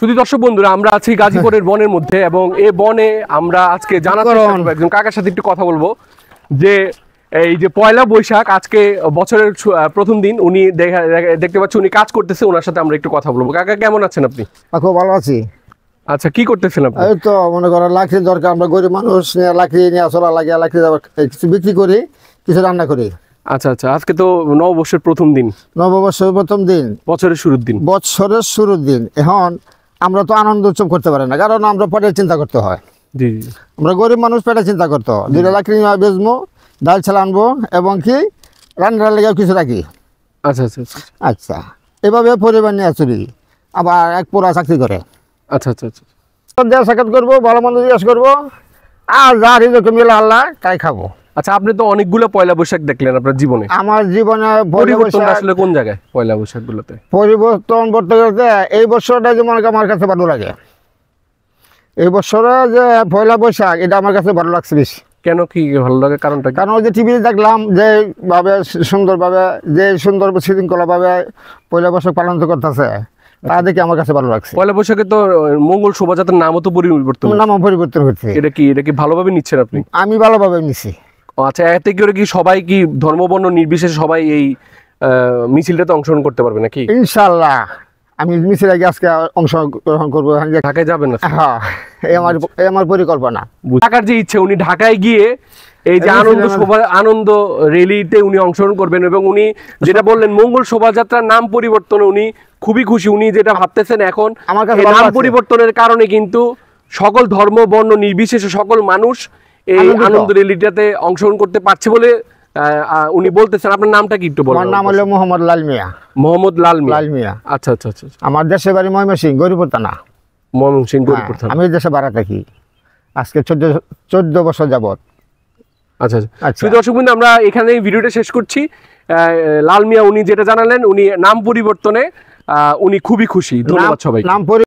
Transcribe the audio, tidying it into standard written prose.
শুধু দর্শক বন্ধুরা, আমরা আছি গাজীপুরের বনের মধ্যে এবং এই বনে আমরা আজকে জানার চেষ্টা করব, একজন কাকার সাথে একটু কথা বলবো যে এই যে পয়লা বৈশাখ আজকে বছরের প্রথম দিন, উনি দেখতে পাচ্ছি উনি কাজ করতেছে, ওনার সাথে আমরা একটু কথা বলবো। কাকা কেমন আছেন আপনি? খুব ভালো আছি। আচ্ছা, কি করতেছেন আপনি? এই তো মনে করেন লাকড়ি দরকার, আমরা গরিব মানুষ, লাকড়ি নিয়ে চলা লাগে, লাকড়ি কিছু বিক্রি করি, কিছু রান্না করি। আচ্ছা আচ্ছা, আজকে তো নববর্ষের প্রথম দিন, নববর্ষের প্রথম দিন, বছরের শুরুর দিন। বছরের শুরুর দিন। এখন আমরা তো আনন্দ উৎসব করতে পারি না, কারণ আমরা পেটের চিন্তা করতে হয়। জি, আমরা গরিব মানুষ, পেটের চিন্তা করতে হয়। দুইটা লাকড়ি নিয়ে বেচবো, ডাল ছাল আনবো এবং কি রান্নার লেগে কিছু রাখি। আচ্ছা আচ্ছা আচ্ছা আচ্ছা, এভাবে পরিবার নিয়ে চলি। আবার এক পোড়া চাকরি করে। আচ্ছা আচ্ছা আচ্ছা, দেওয়া সাক্ষাৎ করবো, ভালো মন্দ জিজ্ঞেস করবো, আর যা রিজকে মিলে আল্লাহ তাই খাবো। আচ্ছা, আপনি তো অনেকগুলো পয়লা বৈশাখ দেখলেন আপনার জীবনে। আমার জীবনে পরিবর্তন আসলে কোন জায়গায় পয়লা বৈশাখ গুলোতে? পরিবর্তন বলতে গেলে এই বছরটা যেমন আমার কাছে ভালো লাগে। এই বছরে যে পয়লা বৈশাখ, এটা আমার কাছে ভালো লাগছে বেশি। কেন, কি ভালো লাগে, কারণটা কি? কারণ ওই যে টিভিতে দেখলাম যে ভাবে সুন্দরভাবে, যে সুন্দর শৃঙ্খলাভাবে পয়লা বৈশাখ পালন করতেছে, তা দেখে আমার কাছে ভালো লাগছে। পয়লা বৈশাখে তো মঙ্গল শোভাযাত্রার নামও তো পরিবর্তন, নাম পরিবর্তন হচ্ছে। এটা কি ভালোভাবে নিচ্ছেন আপনি? আমি ভালোভাবে নিছি। আচ্ছা, এতে করে কি সবাই, কি ধর্ম বর্ণ নির্বিশেষে সবাই এই মিছিলটাতে অংশগ্রহণ করতে পারবে নাকি? ইনশাল্লাহ আমি মিছিল আগে আজকে অংশগ্রহণ করবো। ঢাকায় যাবেন না? হ্যাঁ, আমার পরিকল্পনা। ঢাকার যে ইচ্ছে, উনি ঢাকায় গিয়ে এই যে আনন্দ র্যালিতে উনি অংশগ্রহণ করবেন এবং উনি যেটা বললেন মঙ্গল শোভাযাত্রার নাম পরিবর্তনে উনি খুবই খুশি। উনি যেটা ভাবতেছেন এখন, আমার কাছে নাম পরিবর্তনের কারণে কিন্তু সকল ধর্ম বর্ণ নির্বিশেষে সকল মানুষ এই আনন্দ র্যালিটাতে অংশগ্রহণ করতে পারছে বলে উনি বলতেছেন। আপনার নামটা কি একটু বলুন? আমার নাম হলো মোহাম্মদ লাল মিয়া। মোহাম্মদ লাল মিয়া। আচ্ছা আচ্ছা আচ্ছা। আমার দেশের বাড়ি ময়মনসিংহ, গরিপুর থানা। ময়মনসিংহ, গরিপুর থানা। আমি দেশে ভাড়া থাকি আজকে 14 বছর যাবত। আচ্ছা আচ্ছা, দর্শক বন্ধু, আমরা এখানে ভিডিওটা শেষ করছি। লাল মিয়া উনি যেটা জানালেন, উনি নাম পরিবর্তনে উনি খুবই খুশি। ধন্যবাদ সবাই।